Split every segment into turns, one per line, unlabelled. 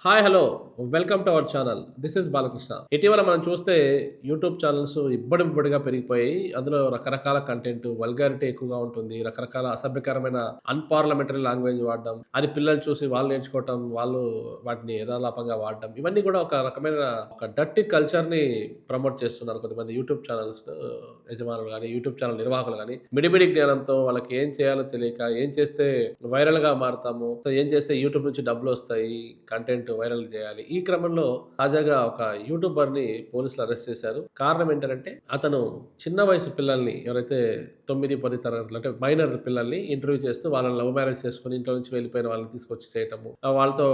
Hi! Hello! Welcome to our channel. This is Balakrishna. ఇటీవల మనం చూస్తే యూట్యూబ్ ఛానెల్స్ ఇబ్బడిముబ్బడిగా పెరిగిపోయాయి. అందులో రకరకాల కంటెంట్, వల్గారిటీ ఎక్కువగా ఉంటుంది. రకరకాల అసభ్యకరమైన అన్‌పార్లమెంటరీ లాంగ్వేజ్ వాడడం, అది పిల్లలు చూసి వాళ్ళు నేర్చుకోవటం, వాళ్ళు వాటిని యథాలాపంగా వాడడం. ఇవన్నీ కూడా ఒక రకమైన ఒక డర్టీ కల్చర్‌ని ప్రమోట్ చేస్తున్నారు కొంతమంది యూట్యూబ్ ఛానెల్స్ యజమానులు గాని, యూట్యూబ్ ఛానెల్ నిర్వాహకులు గాని. మిడిమిడి జ్ఞానంతో వాళ్ళకి ఏం చేయాలో తెలియక, ఏం చేస్తే వైరల్‌గా మారతాము, సో ఏం చేస్తే యూట్యూబ్ నుంచి డబ్బులొస్తాయి, కంటెంట్ వైరల్ చేయాలి. ఈ క్రమంలో తాజాగా ఒక యూట్యూబర్‌ని పోలీసులు అరెస్ట్ చేశారు. కారణం ఏంటనంటే, అతను చిన్న వయసు పిల్లల్ని ఎవరైతే 9, 10 తరగతులు అంటే మైనర్ పిల్లల్ని ఇంటర్వ్యూ చేస్తూ వాళ్ళని లవ్ మ్యారేజ్ చేసుకొని ఇంట్లో నుంచి వెళ్ళిపోయిన వాళ్ళని తీసుకొచ్చి చేయటము. వాళ్ళతో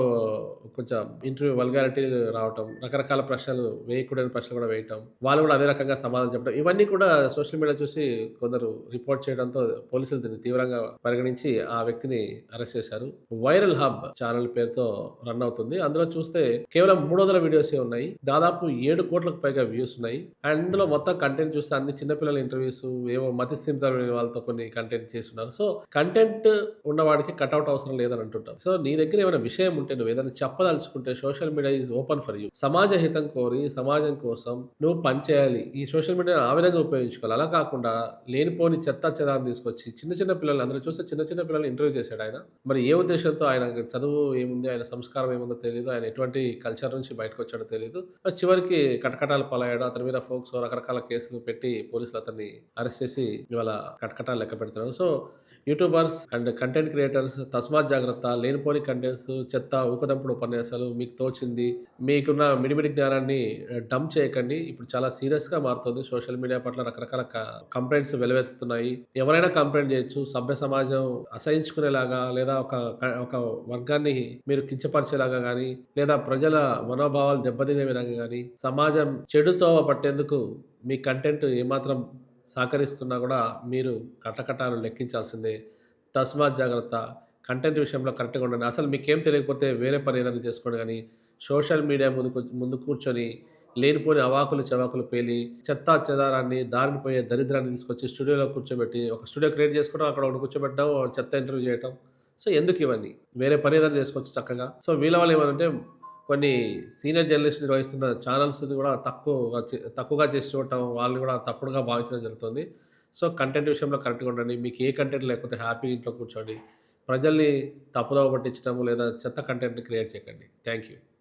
కొంచెం ఇంటర్వ్యూ వల్గారిటీ రావటం, రకరకాల ప్రశ్నలు వేయకూడని ప్రశ్నలు కూడా వేయటం. వాళ్ళు కూడా అదే రకంగా సమాధానం చెప్పడం. ఇవన్నీ కూడా సోషల్ మీడియా చూసి కొందరు రిపోర్ట్ చేయడంతో పోలీసులు దీన్ని తీవ్రంగా పరిగణించి ఆ వ్యక్తిని అరెస్ట్ చేశారు. వైరల్ హబ్ ఛానెల్ పేరుతో రన్ అవుతుంది. అందులో చూస్తే కేవలం 300 వీడియోసే ఉన్నాయి. దాదాపు 7,00,00,000కు పైగా వ్యూస్ ఉన్నాయి. అండ్ ఇందులో మొత్తం కంటెంట్ చూస్తే అన్ని చిన్న పిల్లల ఇంటర్వ్యూస్, ఏవో మతిస్థిమితమైన వాళ్ళతో కొన్ని కంటెంట్ చేసున్నారు. సో, కంటెంట్ ఉన్నవాడికి కటౌట్ అవసరం లేదని అంటుంటారు. సో, నీ దగ్గర ఏమైనా విషయం ఉంటే నువ్వేదైనా చెప్పదలుచుకుంటే social media is open for you. సమాజ హితం కోరి సమాజం కోసం నువ్వు పని చేయాలి. ఈ సోషల్ మీడియాని ఆ విధంగా ఉపయోగించుకోవాలి. అలా కాకుండా లేనిపోని చెత్తా చెదారం తీసుకొచ్చి చిన్న చిన్న పిల్లల్ని అందులో చూస్తే చిన్న చిన్న పిల్లల్ని ఇంటర్వ్యూ చేసాడాయన. మరి ఏ ఉద్దేశ్యంతో ఆయన చదువు ఏముంది, ఆయన సంస్కారం ఏముందో తెలీదు. ఆయన ఎటువంటి కల్చర్ నుంచి బయటకొచ్చాడో తెలీదు. చివరికి కటకటాలు పాలయ్యాడు. అతని మీద ఫోక్సో రకరకాల కేసులు పెట్టి పోలీసులు అతన్ని అరెస్ట్ చేసి ఇవాళ కటకటాలు లెక్క పెడుతున్నారు. So, YouTubers and content creators తస్మాత్ జాగ్రత్త. లేనిపోని కంటెంట్స్, చెత్త, ఊకదంపుడు ఉపన్యాసాలు, మీకు తోచింది, మీకున్న మిడిమిడి జ్ఞానాన్ని డంప్ చేయకండి. ఇప్పుడు చాలా సీరియస్‌గా మారుతుంది. సోషల్ మీడియా పట్ల రకరకాల కంప్లెయింట్స్ వెల్లువెత్తుతున్నాయి. ఎవరైనా కంప్లెయింట్ చేయొచ్చు. సభ్య సమాజం అసహించుకునేలాగా లేదా ఒక వర్గాన్ని మీరు కించపరిచేలాగా గాని, లేదా ప్రజల మనోభావాలు దెబ్బతినే విధంగా గాని, సమాజం చెడు తోవ పట్టేందుకు మీ కంటెంట్ ఏమాత్రం సహకరిస్తున్నా గూడా మీరు కటకటాలు లెక్కించాల్సిందే. తస్మాత్ జాగ్రత్త. కంటెంట్ విషయంలో కరెక్ట్‌గా ఉండండి. అసలు మీకేం తెలియకపోతే వేరే పని ఏదైనా చేసుకోండి గానీ, సోషల్ మీడియా ముందు కూర్చొని లేనిపోని అవాకులు, చవాకులు పేలి, చెత్తా చెదారాన్ని, దారిన పోయే దరిద్రాన్ని తీసుకొచ్చి స్టూడియోలో కూర్చోబెట్టి, ఒక స్టూడియో క్రియేట్ చేసుకోవడం, అక్కడ ఒకడిని కూర్చోబెట్టడం, చెత్త ఇంటర్వ్యూ చేయటం. సో, ఎందుకివన్నీ? వేరే పని ఏదైనా చేసుకోవచ్చు చక్కగా. సో, వీళ్ళ వల్ల ఏమనంటే కొన్ని సీనియర్ జర్నలిస్ట్‌లు నిర్వహిస్తున్న ఛానెల్స్‌ని గూడా తక్కువగా చేసి చూడటం, వాళ్ళని గూడా తప్పుడుగా భావించడం జరుగుతుంది. సో, కంటెంట్ విషయంలో కరెక్ట్‌గా ఉండండి. మీకు ఏ కంటెంట్ లేకపోతే హ్యాపీగా ఇంట్లో కూర్చోండి. ప్రజల్ని తప్పుదోవ పట్టించడము లేదా చెత్త కంటెంట్‌ని క్రియేట్ చేయకండి. Thank you.